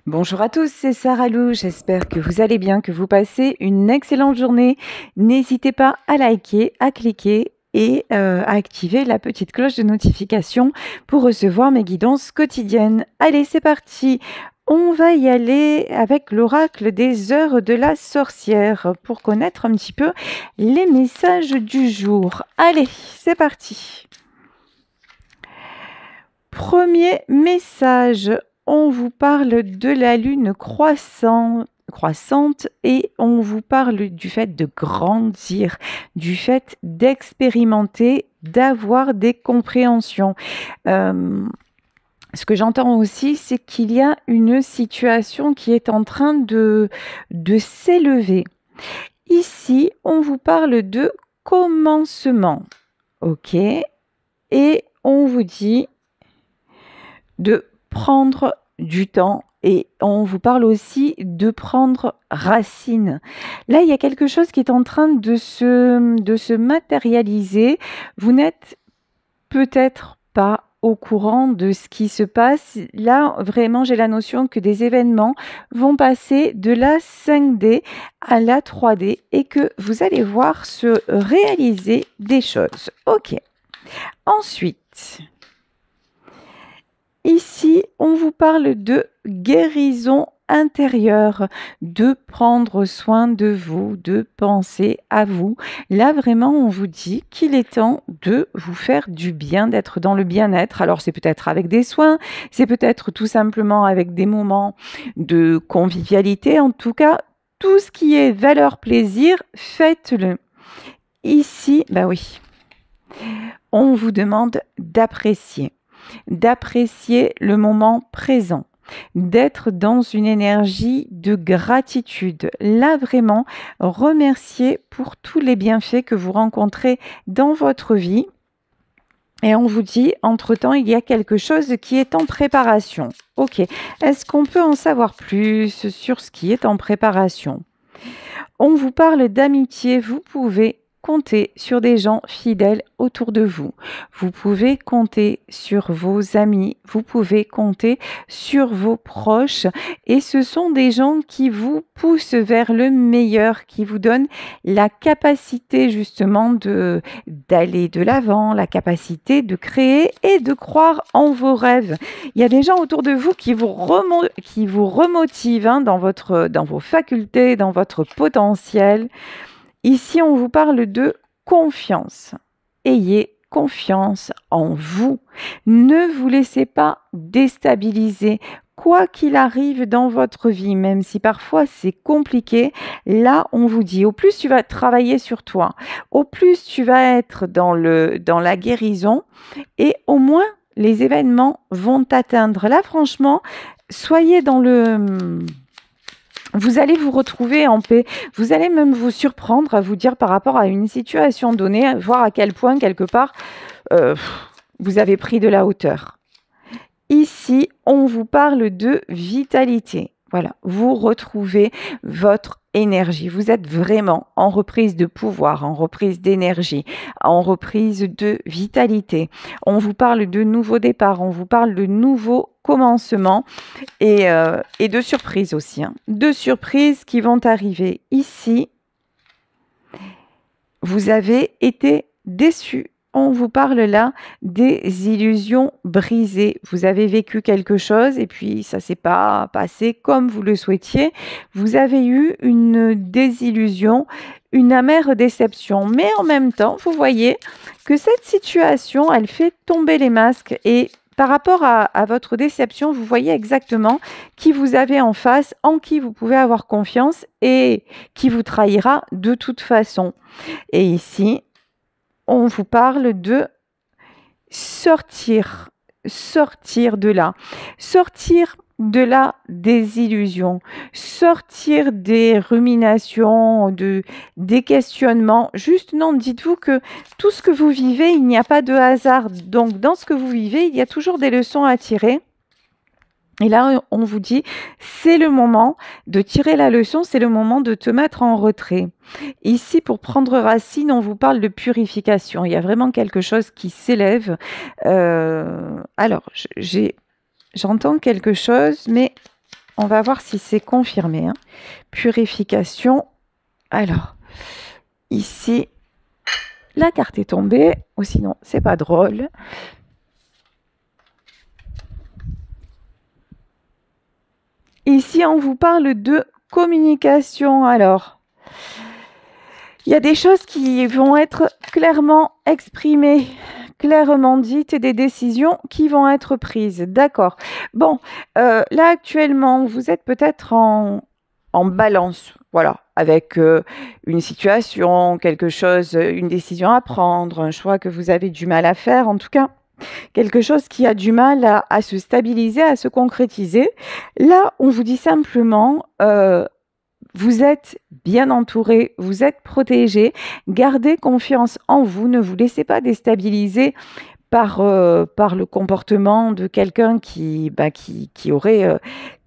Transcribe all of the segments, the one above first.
Bonjour à tous, c'est Sarah Lou. J'espère que vous allez bien, que vous passez une excellente journée. N'hésitez pas à liker, à cliquer et à activer la petite cloche de notification pour recevoir mes guidances quotidiennes. Allez, c'est parti. On va y aller avec l'oracle des heures de la sorcière pour connaître un petit peu les messages du jour. Allez, c'est parti. Premier message, on vous parle de la lune croissante et on vous parle du fait de grandir, du fait d'expérimenter, d'avoir des compréhensions. Ce que j'entends aussi, c'est qu'il y a une situation qui est en train de s'élever. Ici, on vous parle de commencement, ok? Et on vous dit de prendre du temps et on vous parle aussi de prendre racine. Là, il y a quelque chose qui est en train de se matérialiser. Vous n'êtes peut-être pas au courant de ce qui se passe. Là, vraiment, j'ai la notion que des événements vont passer de la 5D à la 3D et que vous allez voir se réaliser des choses. Ok. Ensuite, ici, on vous parle de guérison intérieure, de prendre soin de vous, de penser à vous. Là, vraiment, on vous dit qu'il est temps de vous faire du bien, d'être dans le bien-être. Alors, c'est peut-être avec des soins, c'est peut-être tout simplement avec des moments de convivialité. En tout cas, tout ce qui est valeur plaisir, faites-le. Ici, bah oui, on vous demande d'apprécier le moment présent, d'être dans une énergie de gratitude. Là, vraiment, remerciez pour tous les bienfaits que vous rencontrez dans votre vie. Et on vous dit, entre-temps, il y a quelque chose qui est en préparation. Ok, est-ce qu'on peut en savoir plus sur ce qui est en préparation? On vous parle d'amitié, vous pouvez compter sur des gens fidèles autour de vous. Vous pouvez compter sur vos amis, vous pouvez compter sur vos proches et ce sont des gens qui vous poussent vers le meilleur, qui vous donnent la capacité justement d'aller de l'avant, la capacité de créer et de croire en vos rêves. Il y a des gens autour de vous qui vous remotivent dans vos facultés, dans votre potentiel. Ici, on vous parle de confiance. Ayez confiance en vous. Ne vous laissez pas déstabiliser. Quoi qu'il arrive dans votre vie, même si parfois c'est compliqué, là on vous dit, au plus tu vas travailler sur toi, au plus tu vas être dans la guérison et au moins les événements vont t'atteindre. Là franchement, soyez dans le... Vous allez vous retrouver en paix. Vous allez même vous surprendre à vous dire par rapport à une situation donnée, voir à quel point, quelque part, euh, vous avez pris de la hauteur. Ici, on vous parle de vitalité. Voilà, vous retrouvez votre énergie. Vous êtes vraiment en reprise de pouvoir, en reprise d'énergie, en reprise de vitalité. On vous parle de nouveaux départs, on vous parle de nouveaux commencements et de surprises aussi. De surprises qui vont arriver ici. Vous avez été déçus. On vous parle là des illusions brisées. Vous avez vécu quelque chose et puis ça s'est pas passé comme vous le souhaitiez. Vous avez eu une désillusion, une amère déception. Mais en même temps, vous voyez que cette situation, elle fait tomber les masques et par rapport à votre déception, vous voyez exactement qui vous avez en face, en qui vous pouvez avoir confiance et qui vous trahira de toute façon. Et ici, on vous parle de sortir de la désillusion, sortir des ruminations, des questionnements. Juste non, dites-vous que tout ce que vous vivez, il n'y a pas de hasard. Donc, dans ce que vous vivez, il y a toujours des leçons à tirer. Et là, on vous dit, c'est le moment de tirer la leçon, c'est le moment de te mettre en retrait. Ici, pour prendre racine, on vous parle de purification. Il y a vraiment quelque chose qui s'élève. Alors, j'entends quelque chose, mais On va voir si c'est confirmé. Hein. Purification. Alors, ici, la carte est tombée. Ou sinon, c'est pas drôle. Ici, on vous parle de communication. Alors, il y a des choses qui vont être clairement exprimées, clairement dites, et des décisions qui vont être prises. D'accord. Bon, là actuellement, vous êtes peut-être en balance, voilà, avec une situation, quelque chose, une décision à prendre, un choix que vous avez du mal à faire, en tout cas, quelque chose qui a du mal à se stabiliser, à se concrétiser. Là, on vous dit simplement, vous êtes bien entouré, vous êtes protégé, gardez confiance en vous, ne vous laissez pas déstabiliser par le comportement de quelqu'un qui aurait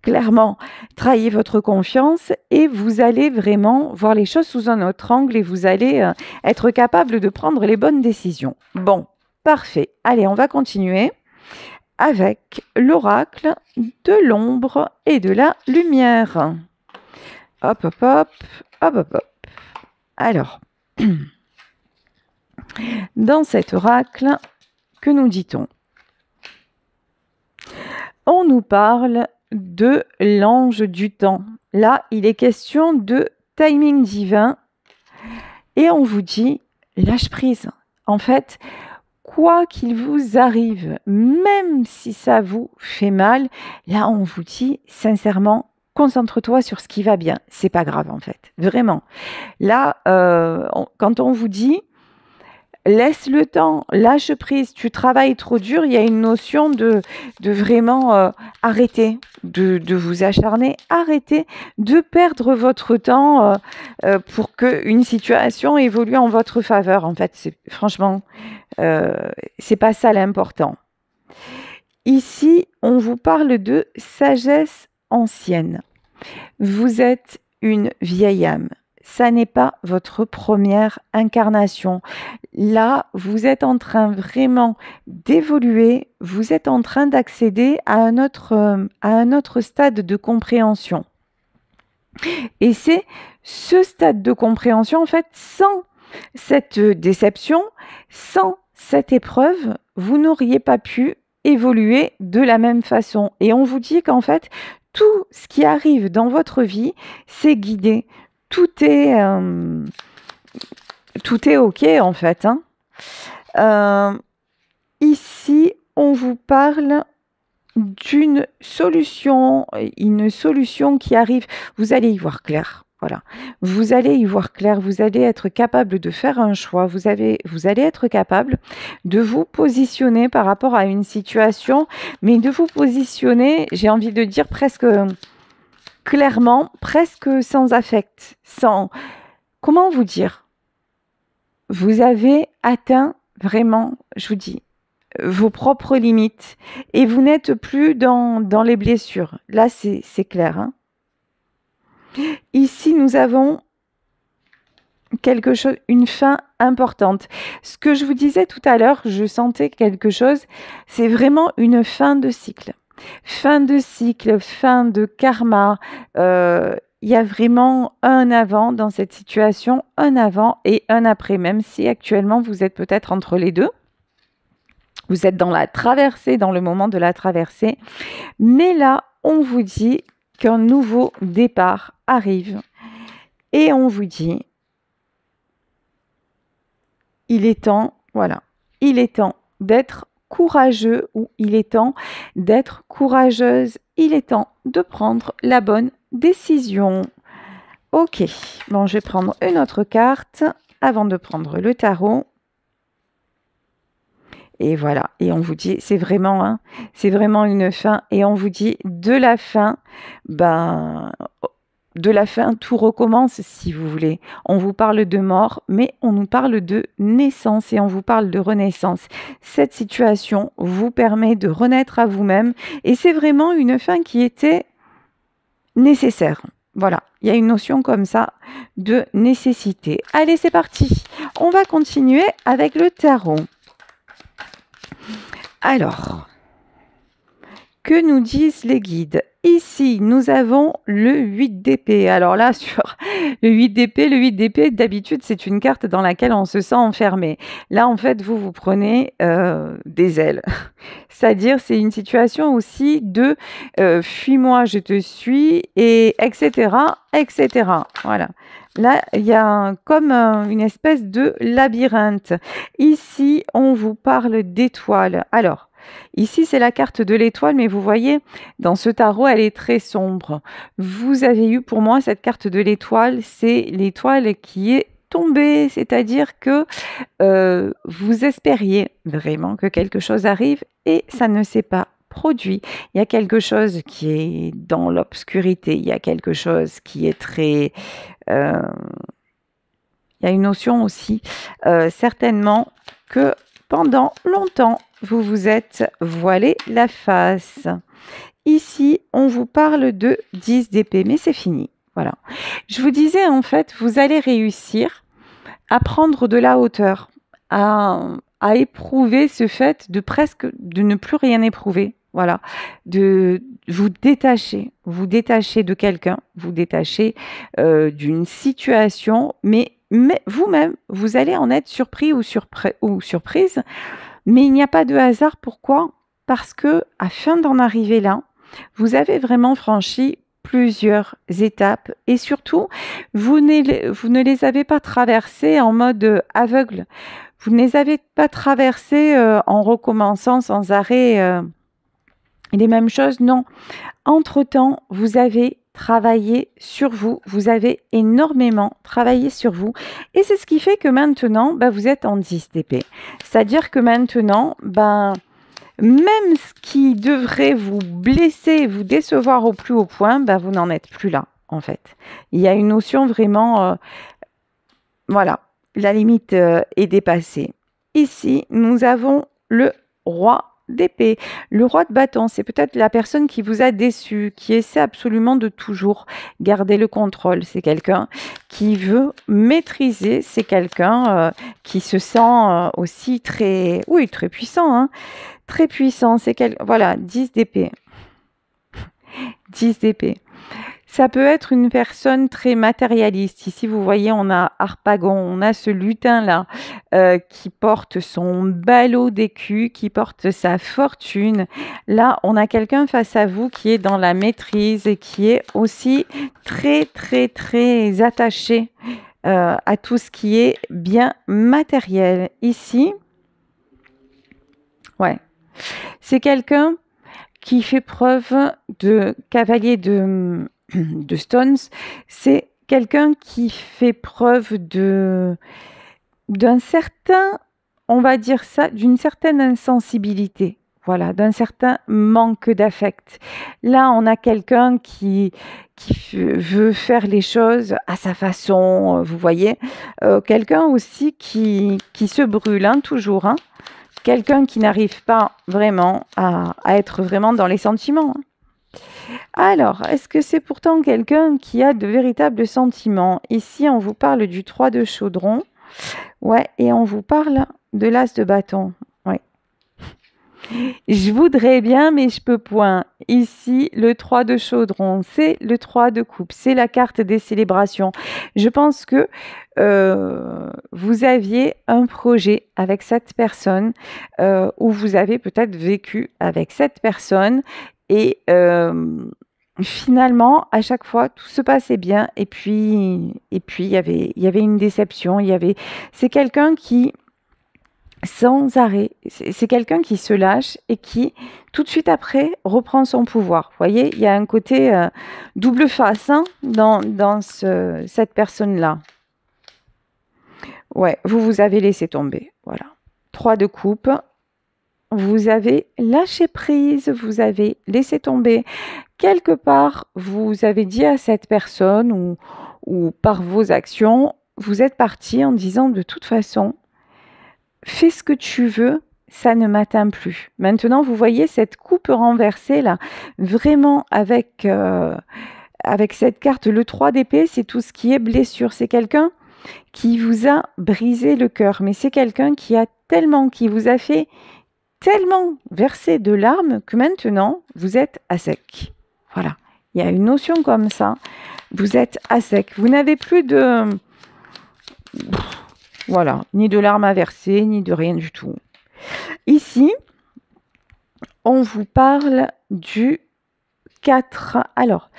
clairement trahi votre confiance, et vous allez vraiment voir les choses sous un autre angle et vous allez être capable de prendre les bonnes décisions. Bon, parfait. Allez, on va continuer avec l'oracle de l'ombre et de la lumière. Hop, hop, hop, hop, hop, hop. Alors, dans cet oracle, que nous dit-on? On nous parle de l'ange du temps. Là, il est question de timing divin et on vous dit lâche prise. En fait, quoi qu'il vous arrive, même si ça vous fait mal, là, on vous dit sincèrement, concentre-toi sur ce qui va bien. C'est pas grave, en fait. Vraiment. Là, quand on vous dit laisse le temps, lâche prise, tu travailles trop dur, il y a une notion de vraiment arrêter de vous acharner, arrêter de perdre votre temps pour qu'une situation évolue en votre faveur. En fait, franchement, c'est pas ça l'important. Ici, on vous parle de sagesse ancienne. Vous êtes une vieille âme. Ça n'est pas votre première incarnation. Là, vous êtes en train vraiment d'évoluer, vous êtes en train d'accéder à un autre stade de compréhension. Et c'est ce stade de compréhension, en fait, sans cette déception, sans cette épreuve, vous n'auriez pas pu évoluer de la même façon. Et on vous dit qu'en fait, tout ce qui arrive dans votre vie, c'est guidé. Tout est OK, en fait. Hein. Ici, on vous parle d'une solution, une solution qui arrive. Vous allez y voir clair. Voilà. Vous allez y voir clair. Vous allez être capable de faire un choix. Vous allez être capable de vous positionner par rapport à une situation, mais de vous positionner, j'ai envie de dire presque clairement, presque sans affect, sans... Comment vous dire? Vous avez atteint vraiment, je vous dis, vos propres limites et vous n'êtes plus dans les blessures. Là, c'est clair. Hein. Ici, nous avons quelque chose, une fin importante. Ce que je vous disais tout à l'heure, je sentais quelque chose, c'est vraiment une fin de cycle. Fin de cycle, fin de karma. Il y a vraiment un avant dans cette situation, un avant et un après, même si actuellement vous êtes peut-être entre les deux. Vous êtes dans la traversée, dans le moment de la traversée. Mais là, on vous dit qu'un nouveau départ arrive. Et on vous dit, il est temps, voilà, il est temps d'être courageux ou il est temps d'être courageuse. Il est temps de prendre la bonne décision. Ok, bon, je vais prendre une autre carte avant de prendre le tarot. Et voilà, et on vous dit, c'est vraiment une fin. Et on vous dit, de la fin, tout recommence, si vous voulez. On vous parle de mort, mais on nous parle de naissance et on vous parle de renaissance. Cette situation vous permet de renaître à vous-même et c'est vraiment une fin qui était nécessaire. Voilà, il y a une notion comme ça de nécessité. Allez, c'est parti. On va continuer avec le tarot. Alors, que nous disent les guides? Ici, nous avons le 8 d'épée. Alors là, sur le 8 d'épée, d'habitude, c'est une carte dans laquelle on se sent enfermé. Là, en fait, vous prenez des ailes. C'est-à-dire, c'est une situation aussi de fuis-moi, je te suis, et etc., etc. Voilà. Là, il y a comme une espèce de labyrinthe. Ici, on vous parle d'étoiles. Alors, ici, c'est la carte de l'étoile, mais vous voyez, dans ce tarot, elle est très sombre. Vous avez eu, pour moi, cette carte de l'étoile, c'est l'étoile qui est tombée, c'est-à-dire que vous espériez vraiment que quelque chose arrive et ça ne s'est pas produit. Il y a quelque chose qui est dans l'obscurité, il y a quelque chose qui est très... il y a une notion aussi, certainement, que pendant longtemps, vous vous êtes voilé la face. Ici, on vous parle de 10 d'épée, mais c'est fini. Voilà. Je vous disais, en fait, vous allez réussir à prendre de la hauteur, à éprouver ce fait de ne plus rien éprouver. Voilà, de vous détacher de quelqu'un, vous détacher d'une situation, mais vous-même, vous allez en être surpris ou surprise, mais il n'y a pas de hasard. Pourquoi? Parce que, afin d'en arriver là, vous avez vraiment franchi plusieurs étapes et surtout, vous ne les avez pas traversées en mode aveugle. Vous ne les avez pas traversées en recommençant sans arrêt les mêmes choses. Non. Entre-temps, vous avez travaillé sur vous, vous avez énormément travaillé sur vous et c'est ce qui fait que maintenant, vous êtes en 10 d'épée. C'est-à-dire que maintenant, même ce qui devrait vous blesser, vous décevoir au plus haut point, vous n'en êtes plus là, en fait. Il y a une notion vraiment... voilà, la limite est dépassée. Ici, nous avons le roi d'épée. Le roi de bâton, c'est peut-être la personne qui vous a déçu, qui essaie absolument de toujours garder le contrôle. C'est quelqu'un qui veut maîtriser, c'est quelqu'un qui se sent aussi très, oui, très puissant, hein. Très puissant, voilà, 10 d'épée. 10 d'épée. Ça peut être une personne très matérialiste. Ici, vous voyez, on a Harpagon, on a ce lutin-là qui porte son ballot d'écus, qui porte sa fortune. Là, on a quelqu'un face à vous qui est dans la maîtrise et qui est aussi très, très, très attaché à tout ce qui est bien matériel. Ici, ouais, c'est quelqu'un qui fait preuve de cavalier de Stones, c'est quelqu'un qui fait preuve d'un certain, on va dire ça, d'une certaine insensibilité, voilà, d'un certain manque d'affect. Là, on a quelqu'un qui veut faire les choses à sa façon, vous voyez, quelqu'un aussi qui se brûle, hein, toujours, hein. Quelqu'un qui n'arrive pas vraiment à être vraiment dans les sentiments, hein. Alors, est-ce que c'est pourtant quelqu'un qui a de véritables sentiments? Ici, on vous parle du 3 de chaudron. Ouais, et on vous parle de l'as de bâton. Ouais. Je voudrais bien, mais je peux point. Ici, le 3 de chaudron, c'est le 3 de coupe, c'est la carte des célébrations. Je pense que vous aviez un projet avec cette personne ou vous avez peut-être vécu avec cette personne et finalement, à chaque fois, tout se passait bien et puis il y avait une déception. C'est quelqu'un qui sans arrêt, c'est quelqu'un qui se lâche et qui, tout de suite après, reprend son pouvoir. Vous voyez, il y a un côté double face, hein, dans cette personne-là. Ouais, vous avez laissé tomber. Voilà. 3 de coupe. Vous avez lâché prise, vous avez laissé tomber. Quelque part, vous avez dit à cette personne ou par vos actions, vous êtes parti en disant de toute façon, fais ce que tu veux, ça ne m'atteint plus. Maintenant, vous voyez cette coupe renversée là, vraiment avec cette carte, le 3 d'épée, c'est tout ce qui est blessure. C'est quelqu'un qui vous a brisé le cœur, mais c'est quelqu'un qui vous a fait tellement verser de larmes que maintenant, vous êtes à sec. Voilà. Il y a une notion comme ça. Vous êtes à sec. Vous n'avez plus de... Voilà. Ni de larmes à verser, ni de rien du tout. Ici, on vous parle du 4. Alors,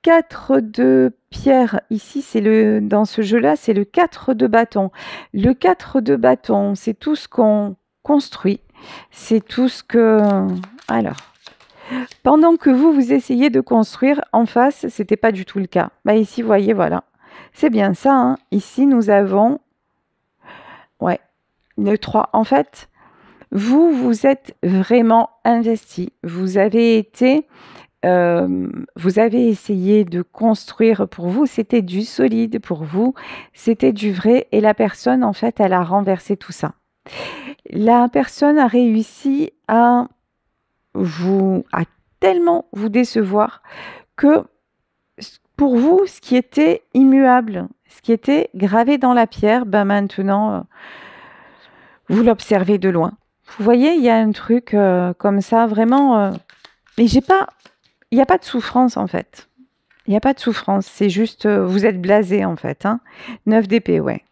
4 de pierre. Ici, c'est dans ce jeu-là, c'est le 4 de bâton. Le 4 de bâton, c'est tout ce qu'on construit. C'est tout ce que... Alors, pendant que vous essayez de construire en face, c'était pas du tout le cas. Bah ici, vous voyez, voilà. C'est bien ça, hein. Ici, nous avons... Ouais, le 3. En fait, vous êtes vraiment investi. Vous avez été... vous avez essayé de construire pour vous, c'était du solide pour vous, c'était du vrai et la personne, en fait, elle a renversé tout ça. La personne a réussi à tellement vous décevoir que pour vous, ce qui était immuable, ce qui était gravé dans la pierre, ben maintenant, vous l'observez de loin. Vous voyez, il y a un truc comme ça, vraiment... mais il n'y a pas de souffrance, en fait. Il n'y a pas de souffrance, c'est juste... vous êtes blasé, en fait. Hein. 9 d'épée, ouais.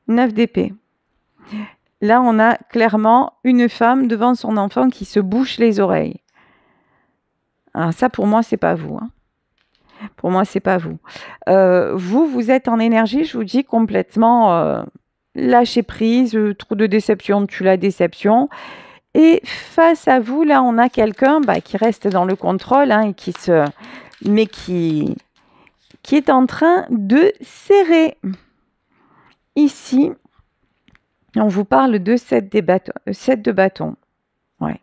9 d'épée. Là, on a clairement une femme devant son enfant qui se bouche les oreilles. Alors ça, pour moi, c'est pas vous. Hein. Pour moi, c'est pas vous. Vous êtes en énergie, je vous dis, complètement lâcher prise, trop de déception, tue la déception. Et face à vous, là, on a quelqu'un qui reste dans le contrôle hein, et qui est en train de serrer. Ici, on vous parle de 7 de bâton. Ouais.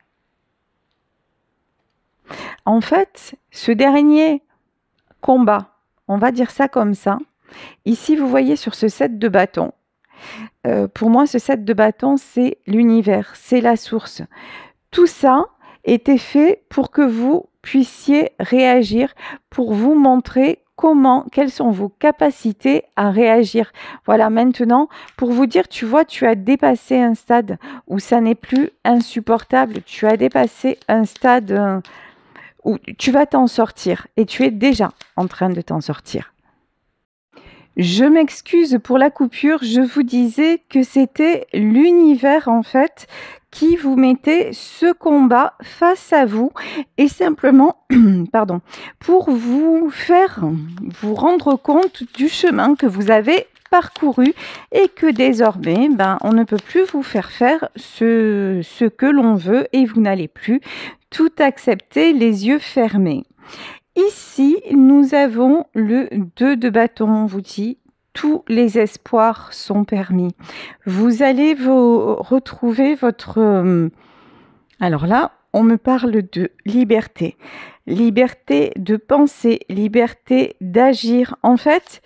En fait, ce dernier combat, on va dire ça comme ça. Ici, vous voyez sur ce 7 de bâton. Pour moi, ce 7 de bâton, c'est l'univers, c'est la source. Tout ça était fait pour que vous puissiez réagir, pour vous montrer quelles sont vos capacités à réagir. Voilà, maintenant, pour vous dire, tu vois, tu as dépassé un stade où ça n'est plus insupportable. Tu as dépassé un stade où tu vas t'en sortir et tu es déjà en train de t'en sortir. Je m'excuse pour la coupure, je vous disais que c'était l'univers en fait qui vous mettait ce combat face à vous et simplement, pardon, pour vous faire vous rendre compte du chemin que vous avez parcouru et que désormais, on ne peut plus vous faire ce que l'on veut et vous n'allez plus tout accepter les yeux fermés. Ici, nous avons le 2 de bâton, on vous dit, tous les espoirs sont permis. Vous allez vous retrouver votre... Alors là, on me parle de liberté. Liberté de penser, liberté d'agir. En fait,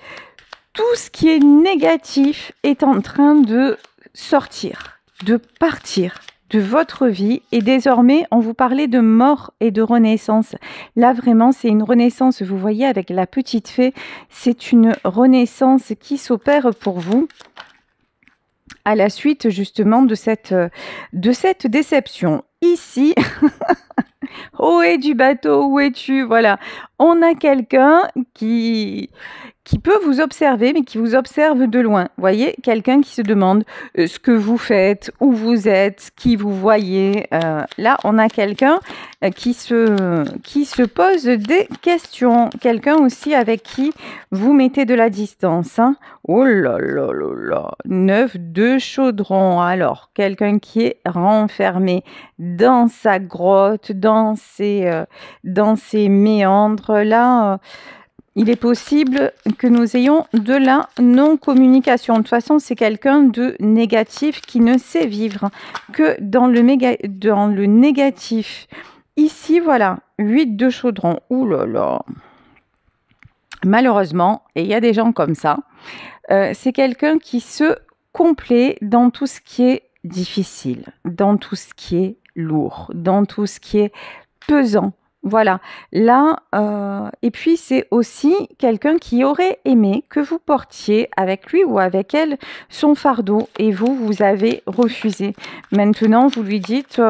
tout ce qui est négatif est en train de sortir, de partir de votre vie et désormais on vous parlait de mort et de renaissance. Là vraiment c'est une renaissance, vous voyez avec la petite fée, c'est une renaissance qui s'opère pour vous à la suite justement de cette déception. Ici, où est du bateau, où es-tu? Voilà, on a quelqu'un qui peut vous observer, mais qui vous observe de loin. Vous voyez, quelqu'un qui se demande ce que vous faites, où vous êtes, qui vous voyez. Là, on a quelqu'un qui se pose des questions. Quelqu'un aussi avec qui vous mettez de la distance. Hein. Oh là là là là. 9 de chaudron. Alors, quelqu'un qui est renfermé dans sa grotte, dans ses méandres. Là... il est possible que nous ayons de la non-communication. De toute façon, c'est quelqu'un de négatif qui ne sait vivre que dans le négatif. Ici, voilà, 8 de chaudron. Ouh là là. Malheureusement, et il y a des gens comme ça, c'est quelqu'un qui se complaît dans tout ce qui est difficile, dans tout ce qui est lourd, dans tout ce qui est pesant. Voilà, là, et puis c'est aussi quelqu'un qui aurait aimé que vous portiez avec lui ou avec elle son fardeau et vous avez refusé. Maintenant, vous lui dites,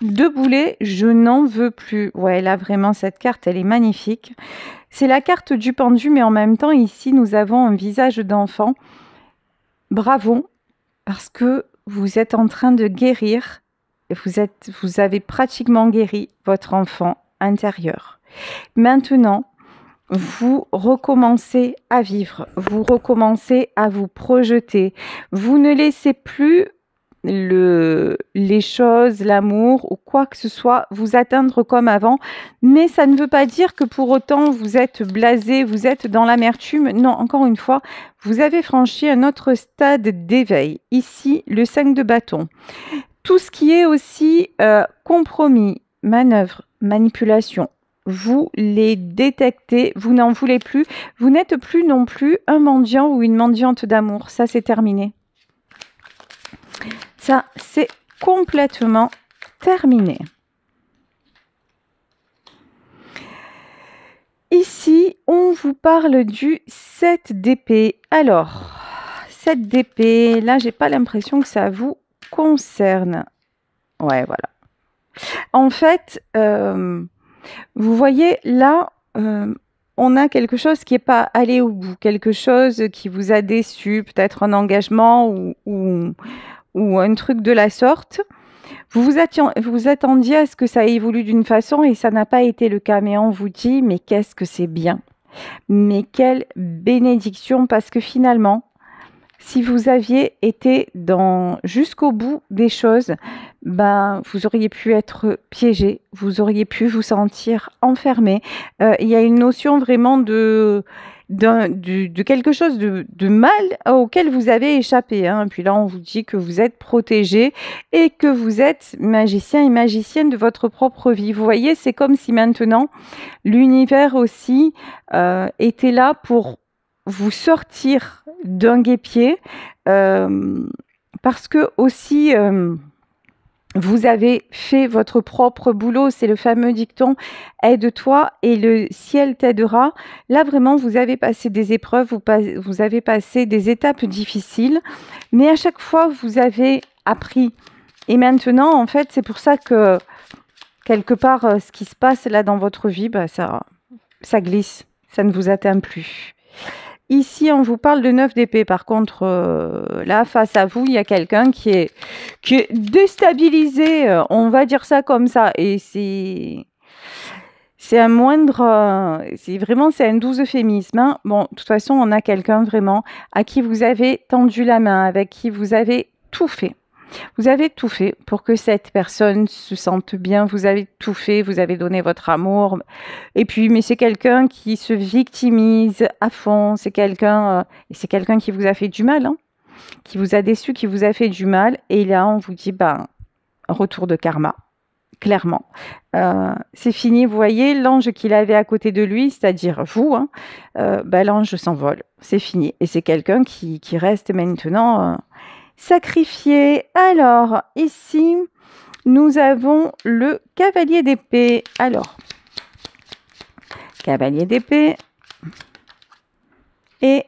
2 boulets, je n'en veux plus. Ouais, là, vraiment, cette carte, elle est magnifique. C'est la carte du pendu, mais en même temps, ici, nous avons un visage d'enfant. Bravo, parce que vous êtes en train de guérir. Vous avez pratiquement guéri votre enfant intérieur. Maintenant, vous recommencez à vivre, vous recommencez à vous projeter. Vous ne laissez plus les choses, l'amour ou quoi que ce soit vous atteindre comme avant, mais ça ne veut pas dire que pour autant vous êtes blasé, vous êtes dans l'amertume. Non, encore une fois, vous avez franchi un autre stade d'éveil. Ici, le 5 de bâton. Tout ce qui est aussi compromis, manœuvre, manipulation, vous les détectez, vous n'en voulez plus. Vous n'êtes plus non plus un mendiant ou une mendiante d'amour. Ça, c'est terminé. Ça, c'est complètement terminé. Ici, on vous parle du 7 d'épée. Alors, 7 d'épée, là, j'ai pas l'impression que ça vous concerne. Ouais, voilà. En fait, vous voyez, là, on a quelque chose qui n'est pas allé au bout, quelque chose qui vous a déçu, peut-être un engagement ou un truc de la sorte. Vous attendiez à ce que ça évolue d'une façon et ça n'a pas été le cas. Mais on vous dit, mais qu'est-ce que c'est bien. Mais quelle bénédiction, parce que finalement, si vous aviez été jusqu'au bout des choses, ben, vous auriez pu être piégé, vous auriez pu vous sentir enfermé. Il y a une notion vraiment de quelque chose de mal auquel vous avez échappé. Hein. Puis là, on vous dit que vous êtes protégé et que vous êtes magicien et magicienne de votre propre vie. Vous voyez, c'est comme si maintenant, l'univers aussi était là pour vous sortir d'un guêpier parce que aussi vous avez fait votre propre boulot. C'est le fameux dicton « aide-toi et le ciel t'aidera ». Là, vraiment, vous avez passé des épreuves, vous avez passé des étapes difficiles, mais à chaque fois, vous avez appris. Et maintenant, en fait, c'est pour ça que, quelque part, ce qui se passe là dans votre vie, bah, ça glisse, ça ne vous atteint plus. Ici, on vous parle de 9 d'épée. Par contre, là, face à vous, il y a quelqu'un qui est déstabilisé. On va dire ça comme ça. Et c'est un moindre... c'est un doux euphémisme. Hein. Bon, de toute façon, on a quelqu'un vraiment à qui vous avez tendu la main, avec qui vous avez tout fait. Vous avez tout fait pour que cette personne se sente bien, vous avez tout fait, vous avez donné votre amour. Et puis, mais c'est quelqu'un qui se victimise à fond, c'est quelqu'un qui vous a fait du mal, hein, qui vous a déçu, qui vous a fait du mal. Et là, on vous dit, ben, retour de karma, clairement. C'est fini, vous voyez, l'ange qu'il avait à côté de lui, c'est-à-dire vous, hein, ben, l'ange s'envole, c'est fini. Et c'est quelqu'un qui reste maintenant... sacrifié. Alors, ici, nous avons le cavalier d'épée. Alors, cavalier d'épée et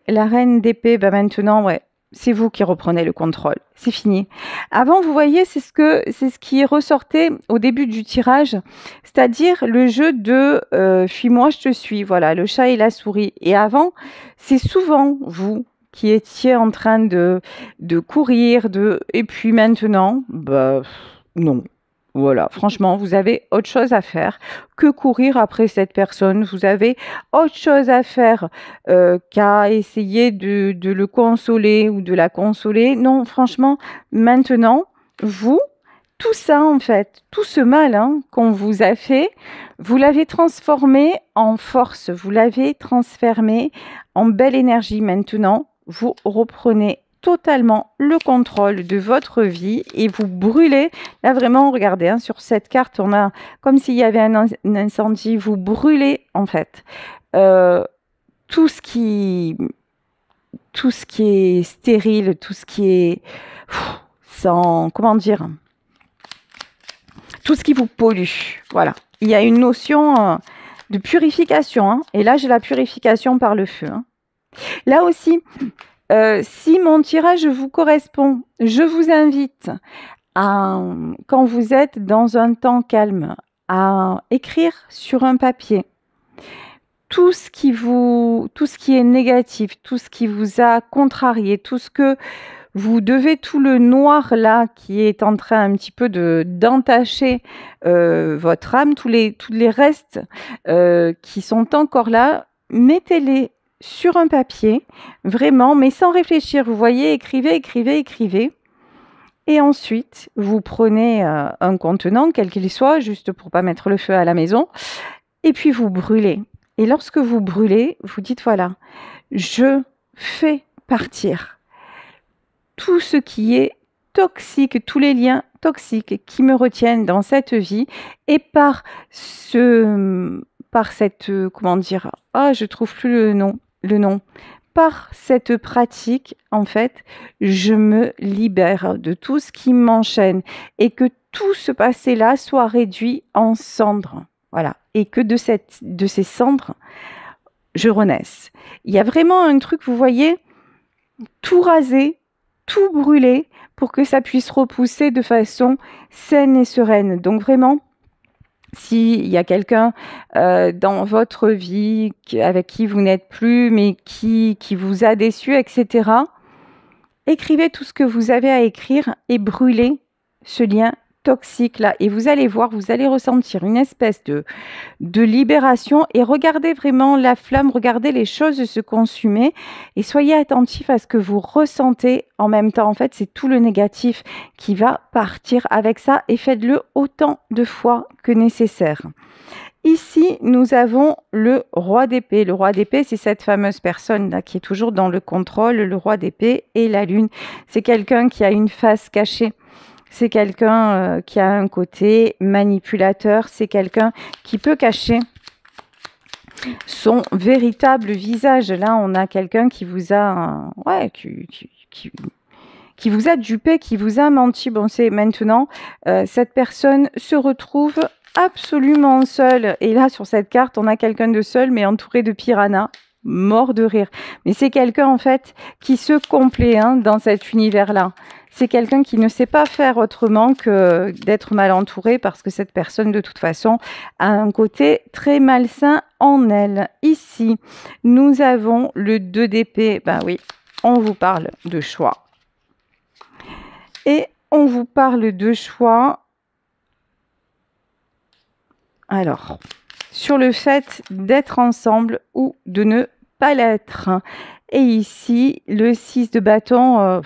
la reine d'épée. Ben maintenant, ouais, c'est vous qui reprenez le contrôle. C'est fini. Avant, vous voyez, c'est ce qui ressortait au début du tirage, c'est-à-dire le jeu de fuis-moi, je te suis. Voilà, le chat et la souris. Et avant, c'est souvent vous qui étiez en train de courir, et puis maintenant, bah, non. Voilà, franchement, vous avez autre chose à faire que courir après cette personne. Vous avez autre chose à faire qu'à essayer de le consoler ou de la consoler. Non, franchement, maintenant, tout ça en fait, tout ce mal hein, qu'on vous a fait, vous l'avez transformé en force, vous l'avez transformé en belle énergie. Maintenant, vous reprenez totalement le contrôle de votre vie et vous brûlez. Là, vraiment, regardez, hein, sur cette carte, on a comme s'il y avait un incendie. Vous brûlez, en fait, tout ce qui est stérile, tout ce qui est sans... Comment dire ? Tout ce qui vous pollue. Voilà. Il y a une notion de purification. Hein, et là, j'ai la purification par le feu. Hein. Là aussi, Si mon tirage vous correspond, je vous invite à, quand vous êtes dans un temps calme, à écrire sur un papier tout ce qui est négatif, tout ce qui vous a contrarié, tout ce que vous devez, tout le noir là qui est en train un petit peu d'entacher votre âme, tous les restes qui sont encore là, mettez-les sur un papier, vraiment, mais sans réfléchir. Vous voyez, écrivez, écrivez, écrivez. Et ensuite, vous prenez un contenant, quel qu'il soit, juste pour pas mettre le feu à la maison, et puis vous brûlez. Et lorsque vous brûlez, vous dites, voilà, je fais partir tout ce qui est toxique, tous les liens toxiques qui me retiennent dans cette vie, et par cette, comment dire, je trouve plus le nom. Par cette pratique, en fait, je me libère de tout ce qui m'enchaîne et que tout ce passé-là soit réduit en cendres. Voilà. Et que de ces cendres, je renaisse. Il y a vraiment un truc, vous voyez, tout raser, tout brûler pour que ça puisse repousser de façon saine et sereine. Donc vraiment, s'il y a quelqu'un dans votre vie avec qui vous n'êtes plus, mais qui vous a déçu, etc., écrivez tout ce que vous avez à écrire et brûlez ce lien toxique là. Et vous allez voir, vous allez ressentir une espèce de libération et regardez vraiment la flamme, regardez les choses se consumer et soyez attentifs à ce que vous ressentez en même temps. En fait, c'est tout le négatif qui va partir avec ça et faites-le autant de fois que nécessaire. Ici, nous avons le roi d'épée. Le roi d'épée, c'est cette fameuse personne là qui est toujours dans le contrôle, le roi d'épée et la lune. C'est quelqu'un qui a une face cachée. C'est quelqu'un qui a un côté manipulateur. C'est quelqu'un qui peut cacher son véritable visage. Là, on a quelqu'un qui vous a, qui vous a dupé, qui vous a menti. Bon, c'est maintenant, cette personne se retrouve absolument seule. Et là, sur cette carte, on a quelqu'un de seul, mais entouré de piranhas, mort de rire. Mais c'est quelqu'un, en fait, qui se complaît dans cet univers-là. C'est quelqu'un qui ne sait pas faire autrement que d'être mal entouré parce que cette personne, de toute façon, a un côté très malsain en elle. Ici, nous avons le 2 d'épée. Ben oui, on vous parle de choix. Et on vous parle de choix. Alors, sur le fait d'être ensemble ou de ne pas l'être. Et ici, le 6 de bâton...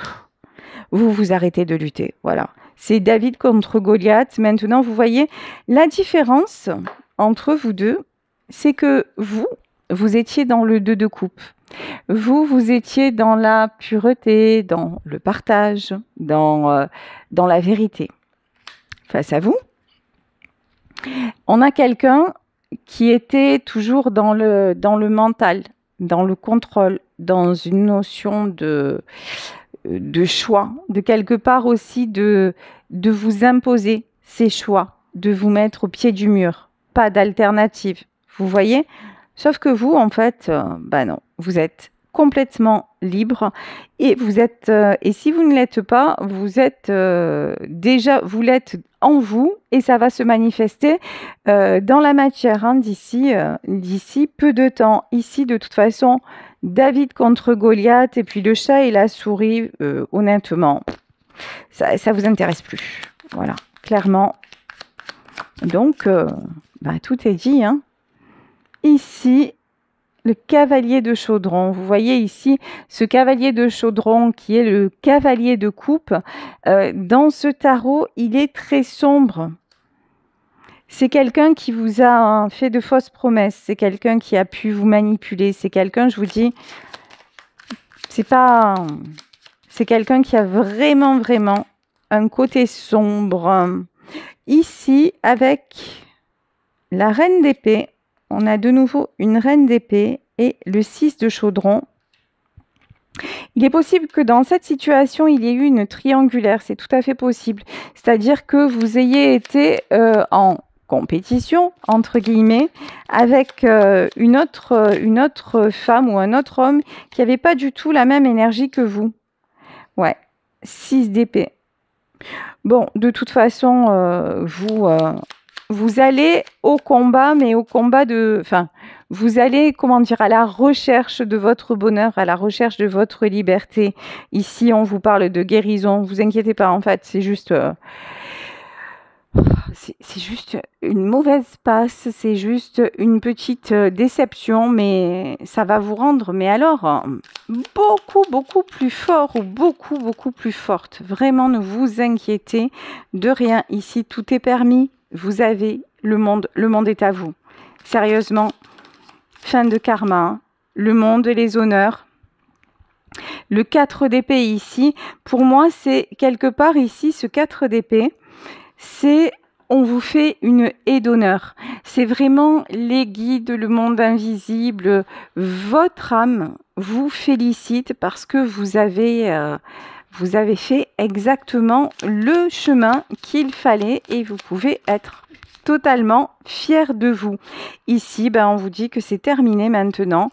vous vous arrêtez de lutter. Voilà. C'est David contre Goliath. Maintenant, vous voyez la différence entre vous deux, c'est que vous étiez dans le 2 de coupe. Vous étiez dans la pureté, dans le partage, dans la vérité. Face à vous, on a quelqu'un qui était toujours dans le mental, dans le contrôle, dans une notion de choix, de quelque part aussi de vous imposer ces choix, de vous mettre au pied du mur, pas d'alternative, vous voyez? Sauf que vous, en fait, non, vous êtes complètement libre et vous êtes, et si vous ne l'êtes pas, vous êtes déjà, vous l'êtes en vous et ça va se manifester dans la matière d'ici peu de temps. Ici, de toute façon, David contre Goliath et puis le chat et la souris, honnêtement, ça vous intéresse plus. Voilà, clairement. Donc, tout est dit. Ici, le cavalier de chaudron. Vous voyez ici ce cavalier de chaudron qui est le cavalier de coupe. Dans ce tarot, il est très sombre. C'est quelqu'un qui vous a fait de fausses promesses. C'est quelqu'un qui a pu vous manipuler. C'est quelqu'un, je vous dis, c'est quelqu'un qui a vraiment, vraiment un côté sombre. Ici, avec la reine d'épée, on a de nouveau une reine d'épée et le 6 de chaudron. Il est possible que dans cette situation, il y ait eu une triangulaire. C'est tout à fait possible. C'est-à-dire que vous ayez été en compétition, entre guillemets, avec une autre femme ou un autre homme qui n'avait pas du tout la même énergie que vous. Ouais, 6 d'épée. Bon, de toute façon, vous allez au combat, mais au combat de... Enfin, vous allez, comment dire, à la recherche de votre bonheur, à la recherche de votre liberté. Ici, on vous parle de guérison. Vous inquiétez pas, en fait, c'est juste... c'est juste une mauvaise passe, c'est juste une petite déception, mais ça va vous rendre, mais alors, beaucoup plus fort ou beaucoup plus forte. Vraiment, ne vous inquiétez de rien. Ici, tout est permis. Vous avez le monde est à vous. Sérieusement, fin de karma, hein. Le monde, les honneurs. Le 4 d'épée ici, pour moi, c'est quelque part ici, ce 4 d'épée, c'est on vous fait une haie d'honneur. C'est vraiment les guides, le monde invisible. Votre âme vous félicite parce que vous avez fait exactement le chemin qu'il fallait et vous pouvez être totalement fier de vous. Ici, on vous dit que c'est terminé maintenant.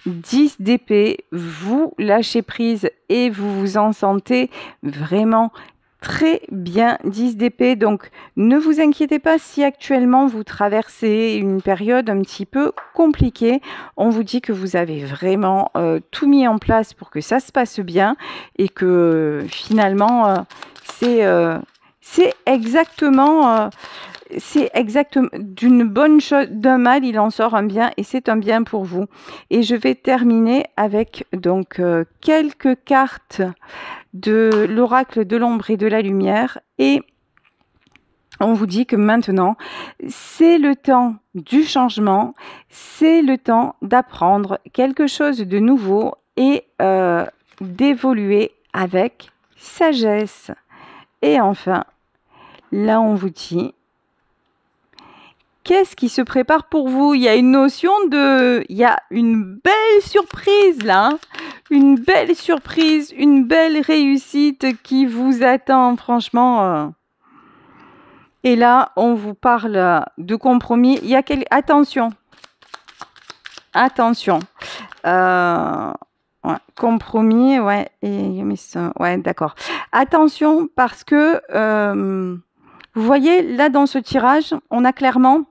10 d'épée, vous lâchez prise et vous vous en sentez vraiment très bien. 10 d'épée, donc ne vous inquiétez pas si actuellement vous traversez une période un petit peu compliquée. On vous dit que vous avez vraiment tout mis en place pour que ça se passe bien et que finalement c'est exactement d'une bonne chose, d'un mal, il en sort un bien et c'est un bien pour vous. Et je vais terminer avec donc quelques cartes de l'oracle de l'ombre et de la lumière. Et on vous dit que maintenant, c'est le temps du changement, c'est le temps d'apprendre quelque chose de nouveau et d'évoluer avec sagesse. Et enfin, là on vous dit... Qu'est-ce qui se prépare pour vous? Il y a une notion de... Il y a une belle surprise là. Hein, une belle surprise, une belle réussite qui vous attend, franchement. Et là, on vous parle de compromis. Il y a Attention. Attention. Ouais, compromis, ouais. Ouais, d'accord. Attention parce que... vous voyez, là, dans ce tirage, on a clairement...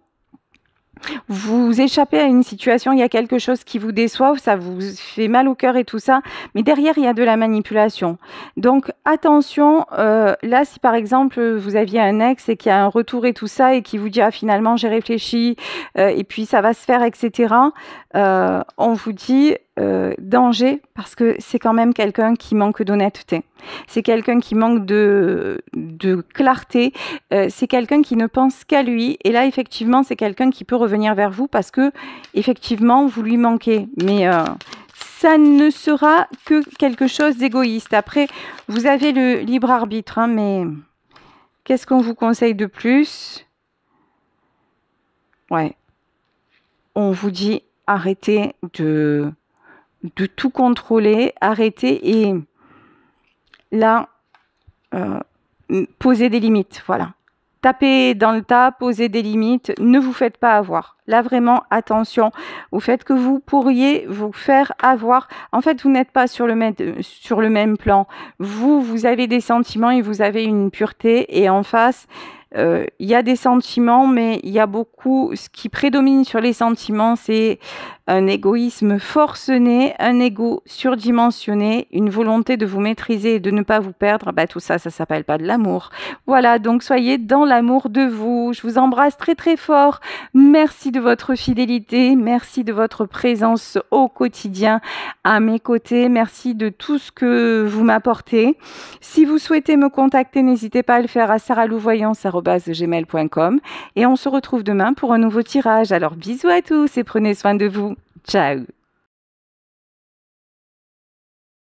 Vous échappez à une situation, il y a quelque chose qui vous déçoit, ça vous fait mal au cœur et tout ça, mais derrière, il y a de la manipulation. Donc, attention, là, si par exemple, vous aviez un ex et qu'il y a un retour et tout ça, et qui vous dit, ah, finalement, j'ai réfléchi, et puis ça va se faire, etc., on vous dit... danger, parce que c'est quand même quelqu'un qui manque d'honnêteté. C'est quelqu'un qui manque de clarté. C'est quelqu'un qui ne pense qu'à lui. Et là, effectivement, c'est quelqu'un qui peut revenir vers vous parce que, effectivement, vous lui manquez. Mais ça ne sera que quelque chose d'égoïste. Après, vous avez le libre arbitre, hein, mais qu'est-ce qu'on vous conseille de plus? Ouais. On vous dit arrêtez de tout contrôler, arrêter et là, poser des limites, voilà. Tapez dans le tas, posez des limites, ne vous faites pas avoir. Là, vraiment, attention au fait que vous pourriez vous faire avoir. En fait, vous n'êtes pas sur le même plan. Vous avez des sentiments et vous avez une pureté et en face... il y a des sentiments, mais il y a beaucoup... Ce qui prédomine sur les sentiments, c'est un égoïsme forcené, un ego surdimensionné, une volonté de vous maîtriser et de ne pas vous perdre. Tout ça, ça s'appelle pas de l'amour. Voilà, donc soyez dans l'amour de vous. Je vous embrasse très très fort. Merci de votre fidélité. Merci de votre présence au quotidien à mes côtés. Merci de tout ce que vous m'apportez. Si vous souhaitez me contacter, n'hésitez pas à le faire à saralouvoyance@gmail.com et on se retrouve demain pour un nouveau tirage. Alors bisous à tous et prenez soin de vous. Ciao.